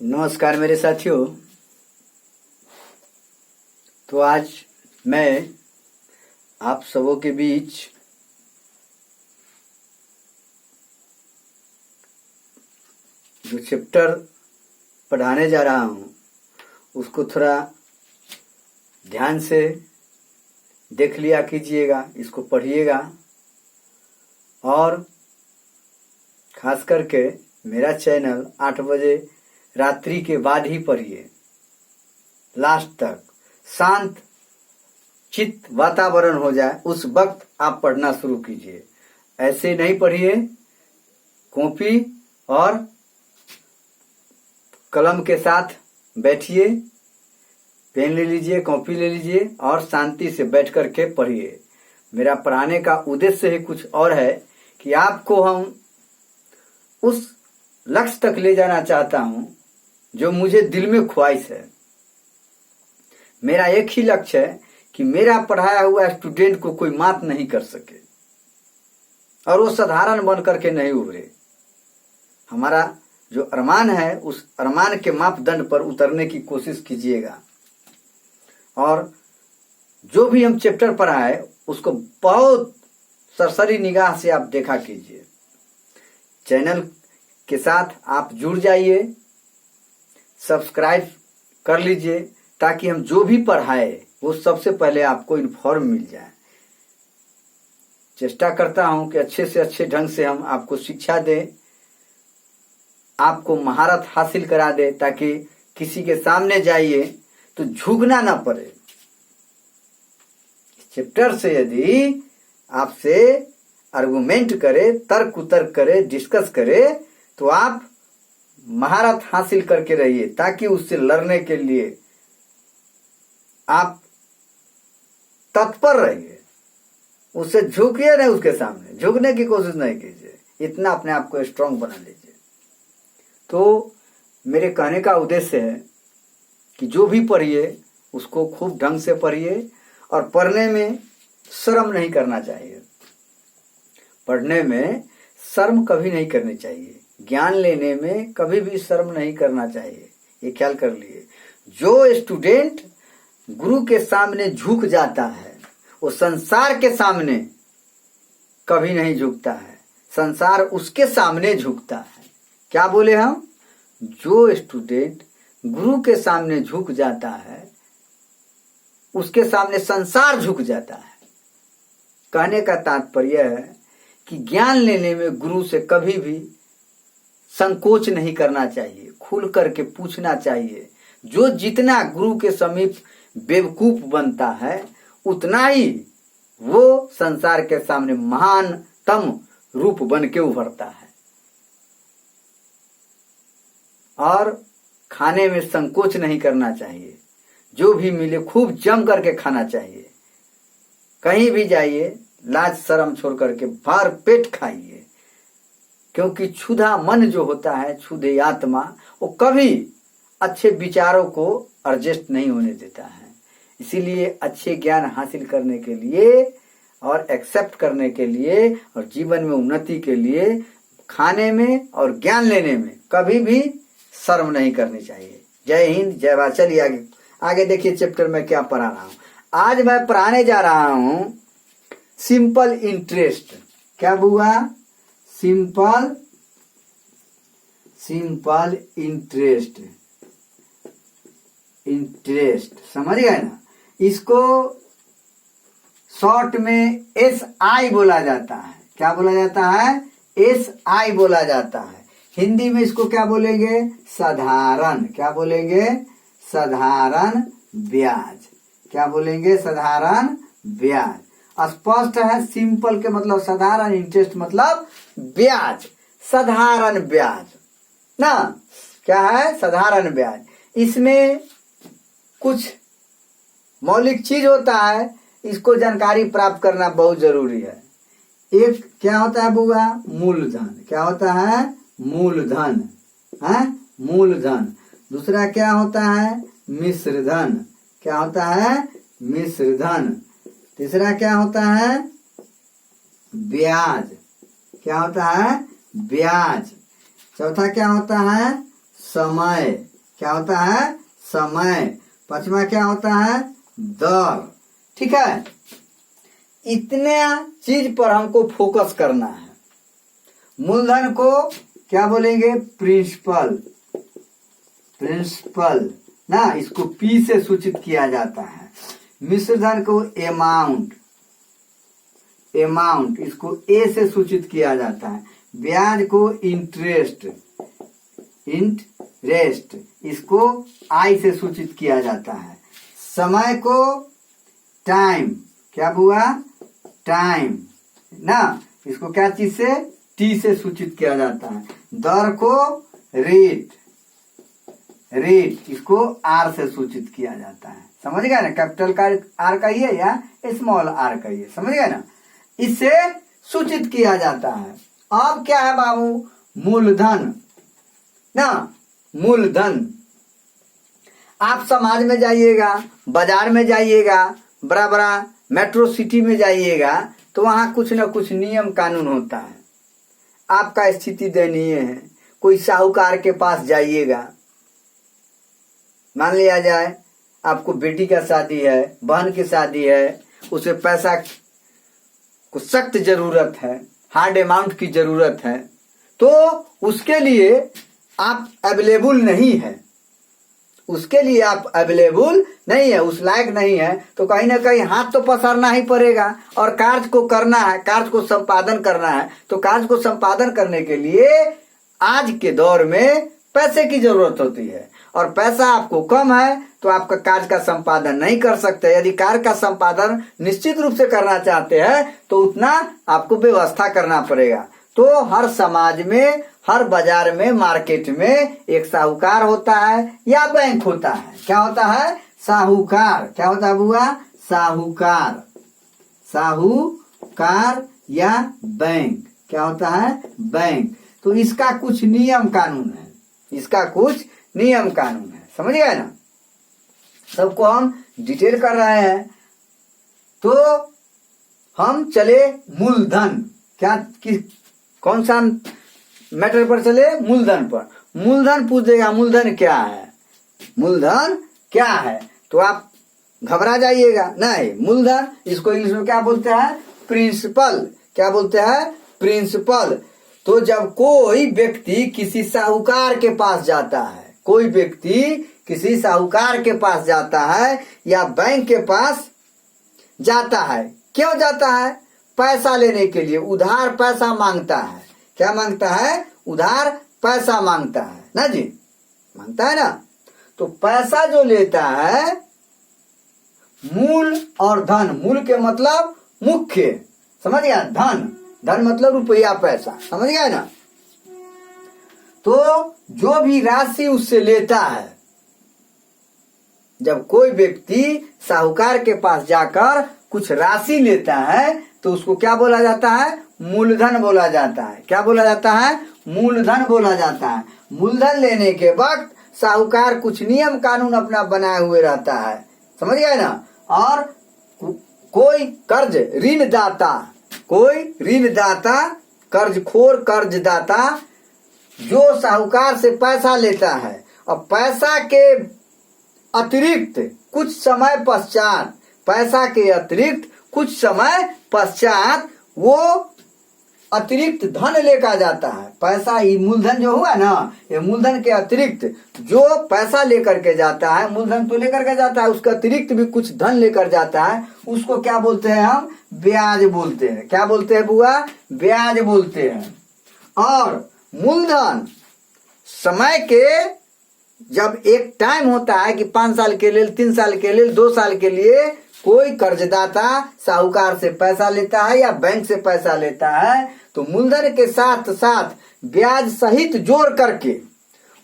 नमस्कार मेरे साथियों। तो आज मैं आप सबों के बीच जो चैप्टर पढ़ाने जा रहा हूँ उसको थोड़ा ध्यान से देख लिया कीजिएगा, इसको पढ़िएगा और खास करके मेरा चैनल 8 बजे रात्रि के बाद ही पढ़िए, लास्ट तक शांत चित्त वातावरण हो जाए उस वक्त आप पढ़ना शुरू कीजिए। ऐसे नहीं पढ़िए, कॉपी और कलम के साथ बैठिए, पेन ले लीजिए, कॉपी ले लीजिए और शांति से बैठ करके पढ़िए। मेरा पढ़ाने का उद्देश्य ही कुछ और है कि आपको हम उस लक्ष्य तक ले जाना चाहता हूं जो मुझे दिल में ख्वाहिश है। मेरा एक ही लक्ष्य है कि मेरा पढ़ाया हुआ स्टूडेंट को कोई मात नहीं कर सके और वो साधारण बन करके नहीं उभरे। हमारा जो अरमान है उस अरमान के मापदंड पर उतरने की कोशिश कीजिएगा और जो भी हम चैप्टर पढ़ाए उसको बहुत सरसरी निगाह से आप देखा कीजिए। चैनल के साथ आप जुड़ जाइए, सब्सक्राइब कर लीजिए ताकि हम जो भी पढ़ाए वो सबसे पहले आपको इन्फॉर्म मिल जाए। चेष्टा करता हूं कि अच्छे से अच्छे ढंग से हम आपको शिक्षा दें, आपको महारत हासिल करा दे ताकि किसी के सामने जाइए तो झुकना ना पड़े। चैप्टर से यदि आपसे आर्गुमेंट करे, तर्क उतर्क करे, डिस्कस करे तो आप महारत हासिल करके रहिए ताकि उससे लड़ने के लिए आप तत्पर रहिए। उससे झुकिए नहीं, उसके सामने झुकने की कोशिश नहीं कीजिए, इतना अपने आप को स्ट्रांग बना लीजिए। तो मेरे कहने का उद्देश्य है कि जो भी पढ़िए उसको खूब ढंग से पढ़िए और पढ़ने में शर्म नहीं करना चाहिए। पढ़ने में शर्म कभी नहीं करनी चाहिए, ज्ञान लेने में कभी भी शर्म नहीं करना चाहिए, ये ख्याल कर लिए। जो स्टूडेंट गुरु के सामने झुक जाता है वो संसार के सामने कभी नहीं झुकता है, संसार उसके सामने झुकता है। क्या बोले हम? जो स्टूडेंट गुरु के सामने झुक जाता है उसके सामने संसार झुक जाता है। कहने का तात्पर्य है कि ज्ञान लेने में गुरु से कभी भी संकोच नहीं करना चाहिए, खुल करके पूछना चाहिए। जो जितना गुरु के समीप बेवकूफ बनता है उतना ही वो संसार के सामने महानतम रूप बन के उभरता है। और खाने में संकोच नहीं करना चाहिए, जो भी मिले खूब जम करके खाना चाहिए। कहीं भी जाइए लाज शर्म छोड़ करके भर पेट खाइए, क्योंकि क्षुधा मन जो होता है, क्षुधे आत्मा, वो कभी अच्छे विचारों को एडजस्ट नहीं होने देता है। इसीलिए अच्छे ज्ञान हासिल करने के लिए और एक्सेप्ट करने के लिए और जीवन में उन्नति के लिए खाने में और ज्ञान लेने में कभी भी शर्म नहीं करनी चाहिए। जय हिंद, जय भारत। चलिए आगे देखिए चैप्टर में क्या पढ़ा रहा हूं। आज मैं पढ़ाने जा रहा हूं सिंपल इंटरेस्ट। क्या हुआ? Simple interest. समझ गए ना? इसको शॉर्ट में SI बोला जाता है। क्या बोला जाता है? SI बोला जाता है। हिंदी में इसको क्या बोलेंगे? साधारण। क्या बोलेंगे? साधारण ब्याज। क्या बोलेंगे? साधारण ब्याज। स्पष्ट है। सिंपल के मतलब साधारण, इंटरेस्ट मतलब ब्याज, साधारण ब्याज ना। क्या है? साधारण ब्याज। इसमें कुछ मौलिक चीज होता है, इसको जानकारी प्राप्त करना बहुत जरूरी है। एक क्या होता है बुआ? मूलधन। क्या होता है? मूलधन है, मूलधन। दूसरा क्या होता है? मिश्रधन। क्या होता है? मिश्रधन। तीसरा क्या होता है? ब्याज। क्या होता है? ब्याज। चौथा क्या होता है? समय। क्या होता है? समय। पांचवा क्या होता है? दर। ठीक है, इतने चीज पर हमको फोकस करना है। मूलधन को क्या बोलेंगे? प्रिंसिपल। प्रिंसिपल ना, इसको पी से सूचित किया जाता है। मिश्र धन को अमाउंट। अमाउंट इसको ए से सूचित किया जाता है। ब्याज को इंटरेस्ट। इंटरेस्ट इसको आई से सूचित किया जाता है। समय को टाइम। क्या हुआ? टाइम ना, इसको क्या चीज से? टी से सूचित किया जाता है। दर को रेट। रेट इसको आर से सूचित किया जाता है। समझ गए ना? कैपिटल का आर का ही है या स्मॉल आर का ही है, समझ गए ना? इससे सूचित किया जाता है। अब क्या है बाबू? मूलधन ना, मूलधन। आप समाज में जाइएगा, बाजार में जाइएगा, बड़ा बड़ा मेट्रो सिटी में जाइएगा, तो वहां कुछ न कुछ नियम कानून होता है। आपका स्थिति दयनीय है, कोई साहूकार के पास जाइएगा, मान लिया जाए आपको बेटी का शादी है, बहन की शादी है, उसे पैसा को सख्त जरूरत है, हार्ड अमाउंट की जरूरत है, तो उसके लिए आप अवेलेबल नहीं है, उसके लिए आप अवेलेबल नहीं है, उस लायक नहीं है, तो कहीं ना कहीं हाथ तो पसारना ही पड़ेगा और कार्य को करना है, कार्य को संपादन करना है। तो कार्य को संपादन करने के लिए आज के दौर में पैसे की जरूरत होती है, और पैसा आपको कम है तो आपका कार्य का संपादन नहीं कर सकते। यदि कार्य का संपादन निश्चित रूप से करना चाहते हैं तो उतना आपको व्यवस्था करना पड़ेगा। तो हर समाज में, हर बाजार में, मार्केट में एक साहूकार होता है या बैंक होता है। क्या होता है? साहूकार। क्या होता है बुआ? साहूकार। साहूकार या बैंक। क्या होता है? बैंक। तो इसका कुछ नियम कानून है, इसका कुछ नियम कानून है, समझ गए ना? सबको हम डिटेल कर रहे हैं। तो हम चले मूलधन। क्या कौन सा मैटर पर चले? मूलधन पर। मूलधन पूछ देगा मूलधन क्या है, मूलधन क्या है, तो आप घबरा जाइएगा नहीं। मूलधन इसको इंग्लिश में क्या बोलते हैं? प्रिंसिपल। क्या बोलते हैं? प्रिंसिपल। तो जब कोई व्यक्ति किसी साहूकार के पास जाता है, कोई व्यक्ति किसी साहूकार के पास जाता है या बैंक के पास जाता है, क्यों जाता है? पैसा लेने के लिए, उधार पैसा मांगता है। क्या मांगता है? उधार पैसा मांगता है ना जी, मांगता है ना। तो पैसा जो लेता है, मूल और धन, मूल के मतलब मुख्य, समझ गया? धन, धन मतलब रुपया पैसा, समझ गया ना? तो जो भी राशि उससे लेता है, जब कोई व्यक्ति साहूकार के पास जाकर कुछ राशि लेता है तो उसको क्या बोला जाता है? मूलधन बोला जाता है। क्या बोला जाता है? मूलधन बोला जाता है। मूलधन लेने के वक्त साहूकार कुछ नियम कानून अपना बनाए हुए रहता है, समझ गए ना? और कोई कर्ज ऋणदाता, कोई ऋणदाता, कर्जखोर कर्जदाता जो साहूकार से पैसा लेता है और पैसा के अतिरिक्त कुछ समय पश्चात, पैसा के अतिरिक्त कुछ समय पश्चात वो अतिरिक्त धन लेकर जाता है। पैसा, ये मूलधन जो हुआ ना, ये मूलधन के अतिरिक्त जो पैसा लेकर के जाता है, मूलधन तो लेकर के जाता है, उसके अतिरिक्त भी कुछ धन लेकर जाता है, उसको क्या बोलते हैं हम? ब्याज बोलते हैं। क्या बोलते हैं बुआ? ब्याज बोलते हैं। और मूलधन समय के, जब एक टाइम होता है कि 5 साल के लिए, 3 साल के लिए, 2 साल के लिए कोई कर्जदाता साहूकार से पैसा लेता है या बैंक से पैसा लेता है, तो मूलधन के साथ साथ ब्याज सहित जोड़ करके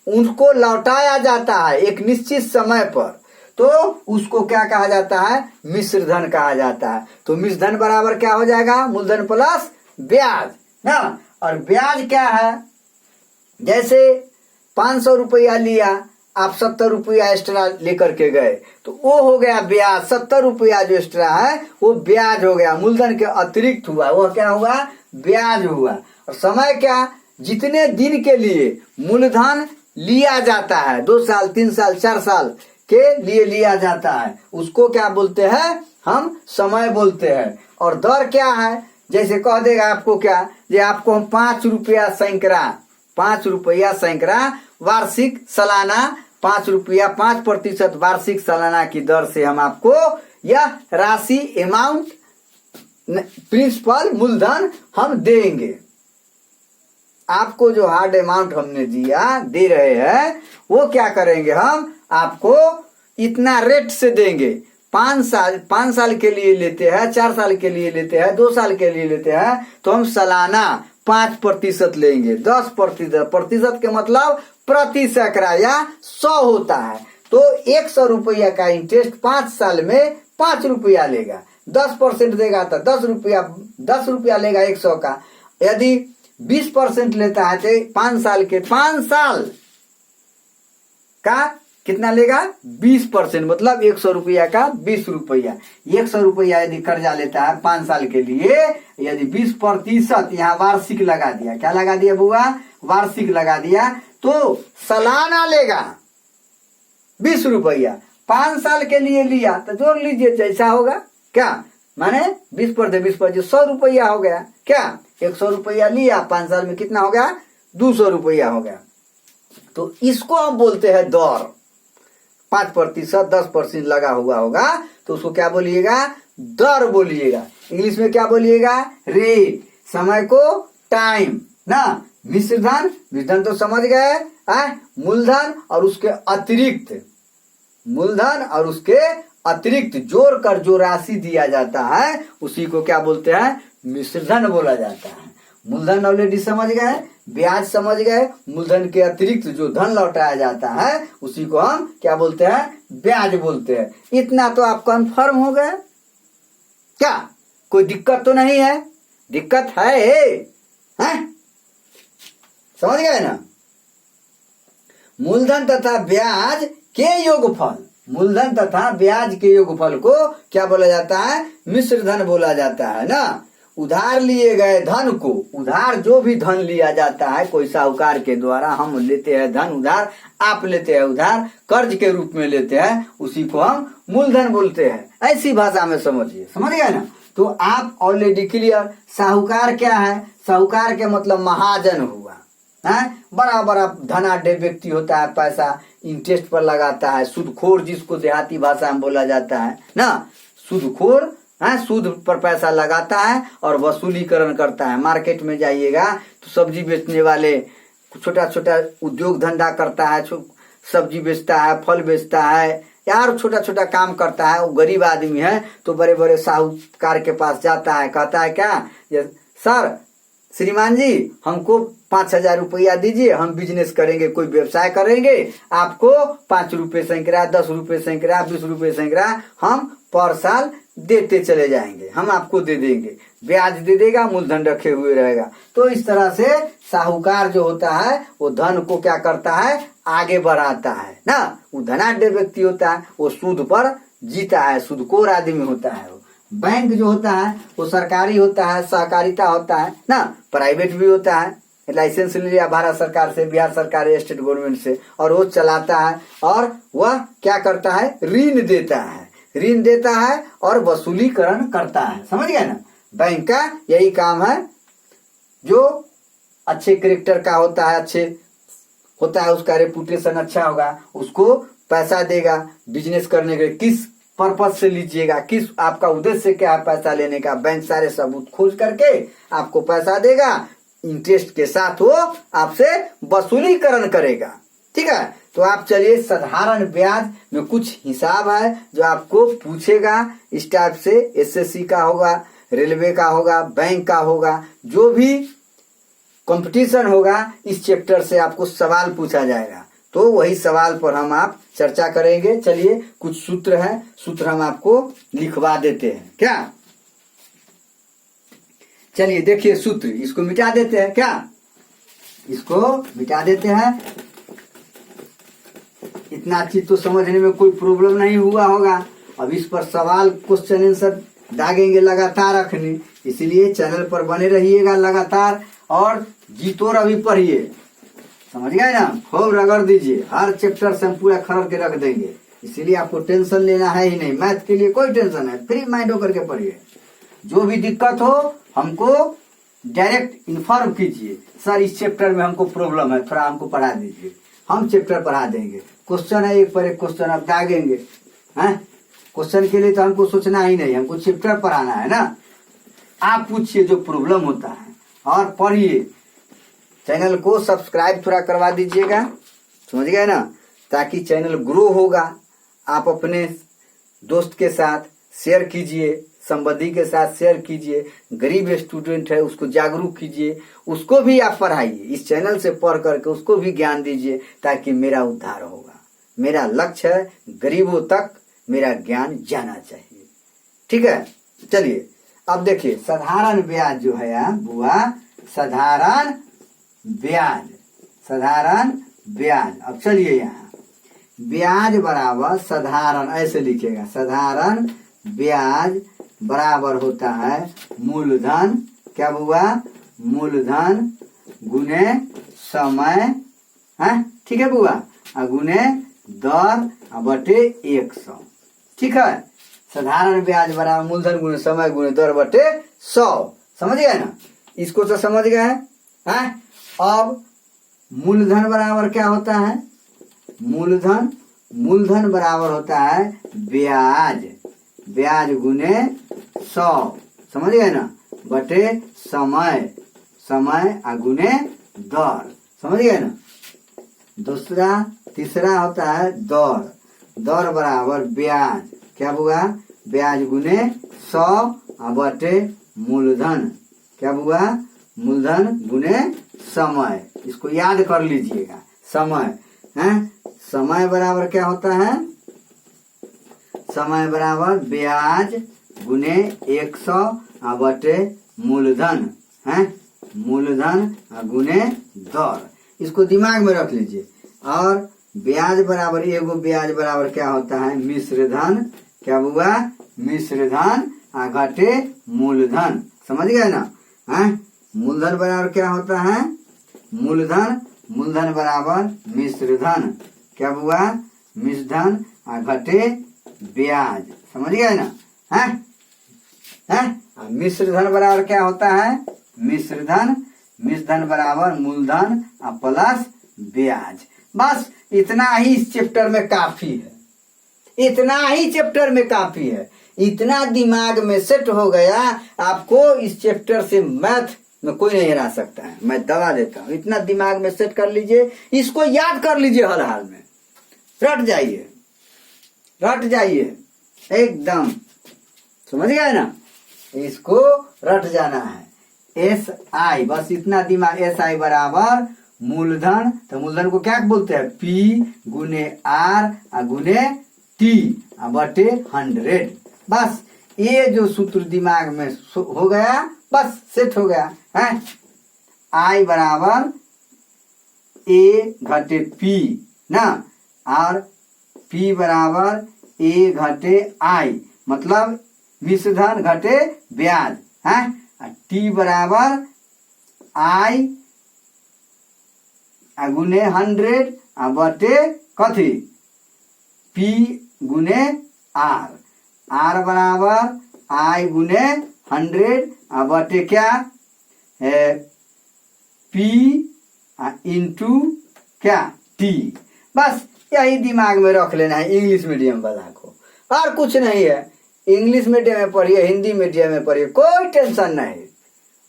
उनको लौटाया जाता है एक निश्चित समय पर, तो उसको क्या कहा जाता है? मिश्र धन कहा जाता है। तो मिश्र धन बराबर क्या हो जाएगा? मूलधन प्लस ब्याज ना। और ब्याज क्या है? जैसे 500 रुपया लिया, आप 70 रुपया एक्स्ट्रा लेकर के गए, तो वो हो गया ब्याज। 70 रुपया जो एक्स्ट्रा है वो ब्याज हो गया, मूलधन के अतिरिक्त हुआ, वो क्या हुआ? ब्याज हुआ। और समय क्या? जितने दिन के लिए मूलधन लिया जाता है, 2 साल 3 साल 4 साल के लिए लिया जाता है, उसको क्या बोलते हैं, हम समय बोलते हैं। और दर क्या है, जैसे कह देगा आपको क्या, ये आपको हम 5 रुपया सैकड़ा, 5 रुपया सैकड़ा वार्षिक सालाना, 5 रुपया 5% वार्षिक सालाना की दर से हम आपको यह राशि अमाउंट प्रिंसिपल मूलधन हम देंगे। आपको जो हार्ड अमाउंट हमने दिया दे रहे हैं वो क्या करेंगे, हम आपको इतना रेट से देंगे। 5 साल के लिए लेते हैं, 4 साल के लिए लेते हैं, 2 साल के लिए लेते हैं, तो हम सालाना 5% लेंगे। 10% के मतलब प्रति सैकड़ा या 100 होता है, तो 100 रुपया का इंटरेस्ट 5 साल में 5 रुपया लेगा। 10% देगा तो 10 रुपया लेगा 100 का। यदि 20% लेता है तो 5 साल के 5 साल का कितना लेगा, 20%, मतलब 100 रुपया का 20 रुपया। 100 रुपया यदि कर्जा लेता है 5 साल के लिए, यदि 20% यहाँ वार्षिक लगा दिया, क्या लगा दिया बुआ, वार्षिक लगा दिया, तो सालाना लेगा 20 रुपया। 5 साल के लिए लिया तो जोड़ लीजिए जैसा होगा, क्या माने 20% 100 रुपया हो गया, क्या 100 रुपया लिया, 5 साल में कितना हो गया, 200 रुपया हो गया। तो इसको हम बोलते हैं दर। 5% 10% लगा हुआ होगा तो उसको क्या बोलिएगा, दर बोलिएगा। इंग्लिश में क्या बोलिएगा, रेट। समय को टाइम ना, मिश्रधन तो समझ गए, मूलधन और उसके अतिरिक्त, मूलधन और उसके अतिरिक्त जोड़कर जो राशि दिया जाता है उसी को क्या बोलते हैं, मिश्रधन बोला जाता है। मूलधन ऑलरेडी समझ गए, ब्याज समझ गए, मूलधन के अतिरिक्त जो धन लौटाया जाता है उसी को हम क्या बोलते हैं, ब्याज बोलते हैं। इतना तो आप कंफर्म हो गए, क्या कोई दिक्कत तो नहीं है, दिक्कत है? समझ गए ना। मूलधन तथा ब्याज के योगफल, मूलधन तथा ब्याज के योगफल को क्या बोला जाता है, मिश्रधन बोला जाता है ना। उधार लिए गए धन को, उधार जो भी धन लिया जाता है कोई साहूकार के द्वारा, हम लेते हैं धन उधार, आप लेते हैं उधार, कर्ज के रूप में लेते हैं, उसी को हम मूलधन बोलते हैं। ऐसी भाषा में समझिए, समझ गए ना। तो आप ऑलरेडी क्लियर। साहूकार क्या है, साहूकार के मतलब महाजन हुआ है, बड़ा बड़ा धनाढ्य व्यक्ति होता है, पैसा इंटरेस्ट पर लगाता है। सूदखोर जिसको देहाती भाषा में बोला जाता है ना, सूदखोर, सूद पर पैसा लगाता है और वसूलीकरण करता है। मार्केट में जाइएगा तो सब्जी बेचने वाले छोटा छोटा उद्योग धंधा करता है, सब्जी बेचता है, फल बेचता है, यार छोटा छोटा काम करता है, वो गरीब आदमी है तो बड़े बड़े साहूकार के पास जाता है, कहता है क्या, सर श्रीमान जी हमको 5,000 रुपया दीजिए, हम बिजनेस करेंगे, कोई व्यवसाय करेंगे, आपको 5 रुपए सैकड़ा, 10 रुपए सैकड़ा, 20 रुपए सैकड़ा हम पर साल देते चले जाएंगे, हम आपको दे देंगे, ब्याज दे देगा, मूलधन रखे हुए रहेगा। तो इस तरह से साहूकार जो होता है वो धन को क्या करता है, आगे बढ़ाता है ना। वो धनाढ्य व्यक्ति होता है, वो सूद पर जीता है, सूदखोर आदमी होता है। बैंक जो होता है वो सरकारी होता है, सहकारिता होता है ना, प्राइवेट भी होता है, लाइसेंस ले लिया भारत सरकार से, बिहार सरकार, स्टेट गवर्नमेंट से, और वो चलाता है और वह क्या करता है, ऋण देता है, ऋण देता है और वसूलीकरण करता है। समझ गए ना। बैंक का यही काम है। जो अच्छे कैरेक्टर का होता है, अच्छे होता है, उसका रेपुटेशन अच्छा होगा, उसको पैसा देगा बिजनेस करने के लिए। किस पर्पज से लीजिएगा, किस आपका उद्देश्य क्या है पैसा लेने का, बैंक सारे सबूत खोज करके आपको पैसा देगा, इंटरेस्ट के साथ वो आपसे वसूलीकरण करेगा। ठीक है। तो आप चलिए, साधारण ब्याज में कुछ हिसाब है जो आपको पूछेगा इस टाइप से, एसएससी का होगा, रेलवे का होगा, बैंक का होगा, जो भी कंपटीशन होगा इस चैप्टर से आपको सवाल पूछा जाएगा। तो वही सवाल पर हम आप चर्चा करेंगे। चलिए, कुछ सूत्र है, सूत्र हम आपको लिखवा देते हैं क्या। चलिए देखिए सूत्र, इसको मिटा देते हैं क्या, इसको मिटा देते हैं। इतना चीज तो समझने में कोई प्रॉब्लम नहीं हुआ होगा। अब इस पर सवाल, क्वेश्चन आंसर दागेंगे लगातार रखने, इसलिए चैनल पर बने रहिएगा लगातार और जीतोर अभी पढ़िए। समझ गए ना, खूब रगड़ दीजिए, हर चैप्टर से हम पूरा खरड़ के रख देंगे, इसीलिए आपको टेंशन लेना है ही नहीं, मैथ के लिए कोई टेंशन है, फ्री माइंड होकर के पढ़िए, जो भी दिक्कत हो हमको डायरेक्ट इन्फॉर्म कीजिए, सर इस चैप्टर में हमको प्रॉब्लम है, थोड़ा हमको पढ़ा दीजिए, हम चैप्टर पढ़ा देंगे, क्वेश्चन है एक पर एक क्वेश्चन आप दागेंगे, हैं क्वेश्चन के लिए तो हमको सोचना ही नहीं, हमको चैप्टर पढ़ाना है ना, आप पूछिए जो प्रॉब्लम होता है और पढ़िए। चैनल को सब्सक्राइब थोड़ा करवा दीजिएगा, समझ गए ना, ताकि चैनल ग्रो होगा, आप अपने दोस्त के साथ शेयर कीजिए, संबंधी के साथ शेयर कीजिए, गरीब स्टूडेंट है उसको जागरूक कीजिए, उसको भी आप पढ़ाइए, इस चैनल से पढ़ करके उसको भी ज्ञान दीजिए, ताकि मेरा उद्धार होगा। मेरा लक्ष्य है गरीबों तक मेरा ज्ञान जाना चाहिए, ठीक है। चलिए अब देखिए साधारण ब्याज जो है यहाँ बुआ, साधारण ब्याज, साधारण ब्याज। अब चलिए यहाँ ब्याज बराबर साधारण ऐसे लिखेगा, साधारण ब्याज बराबर होता है मूलधन, क्या हुआ, मूलधन गुने समय, है ठीक है बुआ, गुने दर बटे 100, ठीक है। साधारण ब्याज बराबर मूलधन गुने समय गुने दर बटे 100, समझ गए ना, इसको तो समझ गए हैं। अब मूलधन बराबर क्या होता है, मूलधन, मूलधन बराबर होता है ब्याज, ब्याज गुने 100, समझ गए ना, बटे समय, समय गुने दर, समझ गए ना। दूसरा तीसरा होता है दर, दर बराबर ब्याज, क्या हुआ, ब्याज गुने 100 बटे मूलधन, क्या हुआ, मूलधन गुने समय, इसको याद कर लीजिएगा, समय है, समय बराबर क्या होता है, समय बराबर ब्याज गुने 100 बटे मूलधन है, मूलधन गुने दर, इसको दिमाग में रख लीजिए। और ब्याज बराबर एगो ब्याज बराबर क्या होता है, मिश्र धन, क्या हुआ, मिश्र धन घटे मूलधन, समझ गए ना, है। मूलधन बराबर क्या होता है, मूलधन, मूलधन बराबर मिश्र धन, क्या हुआ, मिश्र धन घटे ब्याज, समझ गए ना, है। मिश्र धन बराबर क्या होता है, मिश्र धन, मिश्र धन बराबर मूलधन प्लस ब्याज। बस इतना ही इस चैप्टर में काफी है, इतना ही चैप्टर में काफी है, इतना दिमाग में सेट हो गया, आपको इस चैप्टर से मैथ में कोई नहीं हरा सकता है, मैं दवा देता हूं। इतना दिमाग में सेट कर लीजिए, इसको याद कर लीजिए, हर हाल में रट जाइए, रट जाइए एकदम, समझ गए ना, इसको रट जाना है। SI, बस इतना दिमाग, SI बराबर मूलधन, तो मूलधन को क्या बोलते हैं, P गुने R गुने T बटे 100, बस ये जो सूत्र दिमाग में हो गया, बस सेट हो गया है। I बराबर A घटे P ना, और P बराबर A घटे I, मतलब मिश्र धन घटे ब्याज है, T बराबर I गुने 100 बटे कथी, P गुने R, R बराबर I गुने 100 बटे क्या है, P इंटू क्या T, बस यही दिमाग में रख लेना है इंग्लिश मीडियम वाला को, और कुछ नहीं है। इंग्लिश मीडियम में पढ़िए, हिंदी मीडियम में पढ़िए, कोई टेंशन नहीं,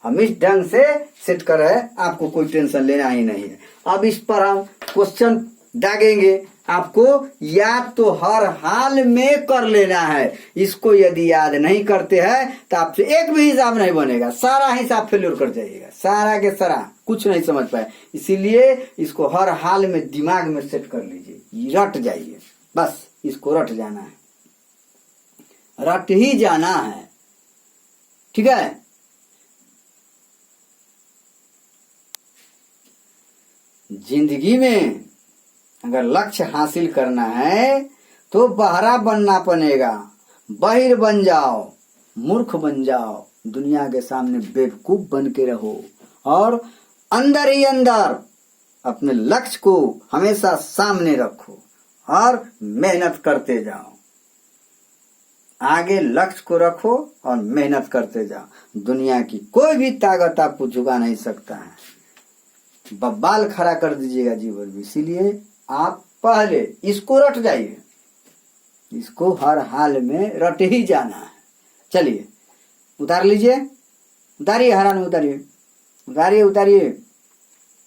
हम इस ढंग से सेट कर रहे हैं, आपको कोई टेंशन लेना ही नहीं है। अब इस पर हम क्वेश्चन दागेंगे, आपको याद तो हर हाल में कर लेना है, इसको यदि याद नहीं करते हैं तो आपसे एक भी हिसाब नहीं बनेगा, सारा हिसाब फेल्योर कर जाइएगा, सारा के सारा कुछ नहीं समझ पाए, इसीलिए इसको हर हाल में दिमाग में सेट कर लीजिए, रट जाइए, बस इसको रट जाना है, रट ही जाना है, ठीक है। जिंदगी में अगर लक्ष्य हासिल करना है तो बहरा बनना पड़ेगा, बहिर बन जाओ, मूर्ख बन जाओ, दुनिया के सामने बेवकूफ बन के रहो, और अंदर ही अंदर अपने लक्ष्य को हमेशा सामने रखो और मेहनत करते जाओ। आगे लक्ष्य को रखो और मेहनत करते जाओ। दुनिया की कोई भी ताकत आपको झुका नहीं सकता है। बब्बाल खड़ा कर दीजिएगा जीवन में। इसीलिए आप पहले इसको रट जाइए, इसको हर हाल में रट ही जाना है। चलिए उतार लीजिए, उतारिए, हरा नहीं उतारिए, उतारिए उतारिए।